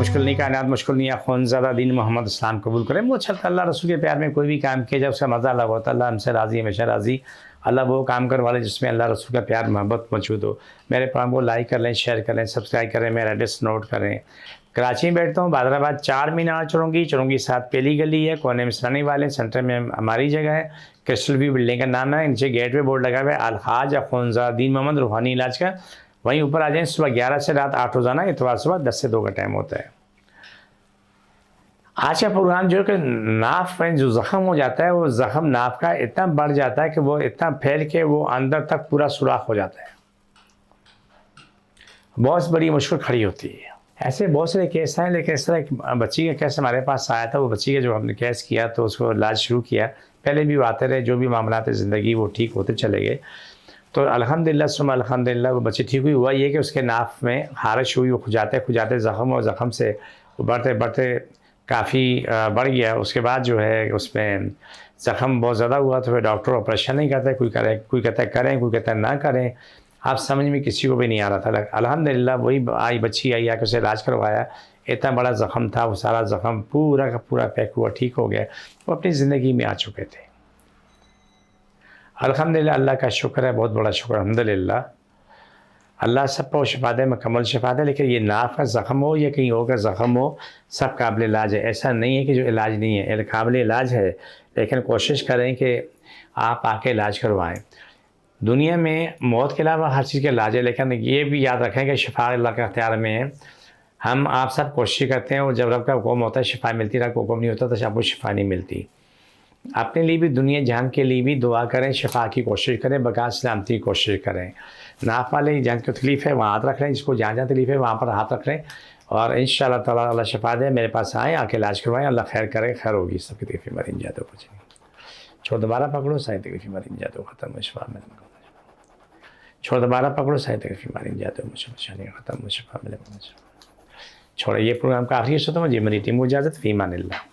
مشکل نہیں، کائنات مشکل نہیں ہے، خونزادہ دین محمد اسلام قبول کریں. وہ اچھا لگتا ہے. اللہ رسول کے پیار میں کوئی بھی کام کیا جائے اس کا مزہ الگ ہوتا ہے. اللہ ہم سے راضی، ہمیشہ راضی. اللہ وہ کام کرنے والے جس میں اللہ رسول کا پیار محبت موجود ہو. میرے پروگرام کو لائک کر لیں، شیئر کریں، سبسکرائب کریں، میرا ایڈریس نوٹ کریں. کراچی میں بیٹھتا ہوں، حیدرآباد 4 مینار چرونگی 7 پہلی گلی ہے، کونے میں سرانی والے سینٹر میں ہماری جگہ ہے. کرسٹل ویو بلڈنگ کا نام ہے. نیچے گیٹ پہ بورڈ لگا ہوا ہے الحاج خونزادہ دین محمد روحانی علاج کا. وہیں اوپر آ جائیں. صبح 11 سے رات 8 روزانہ، اتوار صبح 10 سے 2 کا ٹائم ہوتا ہے. آج کا پروگرام جو ہے کہ ناف میں جو زخم ہو جاتا ہے، وہ زخم ناف کا اتنا بڑھ جاتا ہے کہ وہ اتنا پھیل کے وہ اندر تک پورا سوراخ ہو جاتا ہے. بہت بڑی مشکل کھڑی ہوتی ہے. ایسے بہت سارے کیس ہیں، لیکن اس طرح ایک بچی کا کیس ہمارے پاس آیا تھا. وہ بچی کا جو ہم نے کیس کیا تو اس کو علاج شروع کیا. پہلے بھی وہ آتے رہے، جو بھی معاملات زندگی وہ ٹھیک ہوتے چلے گئے. تو الحمدللہ ثم الحمدللہ وہ بچی ٹھیک ہوئی. ہوا یہ کہ اس کے ناف میں خارش ہوئی، وہ کھجاتے زخم، اور زخم سے وہ بڑھتے کافی بڑھ گیا. اس کے بعد جو ہے اس میں زخم بہت زیادہ ہوا تو پھر ڈاکٹر آپریشن نہیں کرتے. کوئی کہتا ہے کریں، کوئی کہتا ہے نہ کریں. آپ سمجھ میں کسی کو بھی نہیں آ رہا تھا. الحمدللہ وہی بچی آئی، آ کے اسے علاج کروایا. اتنا بڑا زخم تھا، وہ سارا زخم پورا کا پورا پیک ہوا، ٹھیک ہو گیا. وہ اپنی زندگی میں آ چکے تھے. الحمدللہ اللہ کا شکر ہے، بہت بڑا شکر الحمدللہ. اللہ سب کو شفا دے، مکمل شفا دے. لیکن یہ ناف کا زخم ہو یا کہیں اور کا زخم ہو، سب قابل علاج ہے. ایسا نہیں ہے کہ جو علاج نہیں ہے، قابل علاج ہے. لیکن کوشش کریں کہ آپ آ کے علاج کروائیں. دنیا میں موت کے علاوہ ہر چیز کا علاج ہے، لیکن یہ بھی یاد رکھیں کہ شفا اللہ کے اختیار میں ہے. ہم آپ سب کوشش کرتے ہیں، اور جب رب کا حکم ہوتا ہے شفا ملتی، رب کا حکم نہیں ہوتا تو آپ کو شفا نہیں ملتی. اپنے لیے بھی، دنیا جہان کے لیے بھی دعا کریں، شفا کی کوشش کریں، بقا سلامتی کی کوشش کریں. ناف والے جہاں کو تکلیف ہے وہاں ہاتھ رکھ لیں، جس کو جہاں تکلیف ہے وہاں پر ہاتھ رکھ لیں، اور انشاءاللہ تعالیٰ اللہ شفا دے. میرے پاس آئیں، آ کے علاج کروائیں. اللہ خیر کرے، خیر ہوگی. سب کی تکلیفیں مرین جاتے ہو کچھ نہیں. چھوڑ دوبارہ پکڑو، ساری تکلیفیں مرین جاتے ہو ختم ہو، شفا ملے. چھوڑ دوبارہ پکڑو، ساری تکلیفیں مرین جاتے ہو، مجھے پریشانی ختم ہو، شفا ملے. چھوڑے. یہ پروگرام کا آخری حصہ تو مجھے میری ٹیم کو اجازت. فی امان اللہ.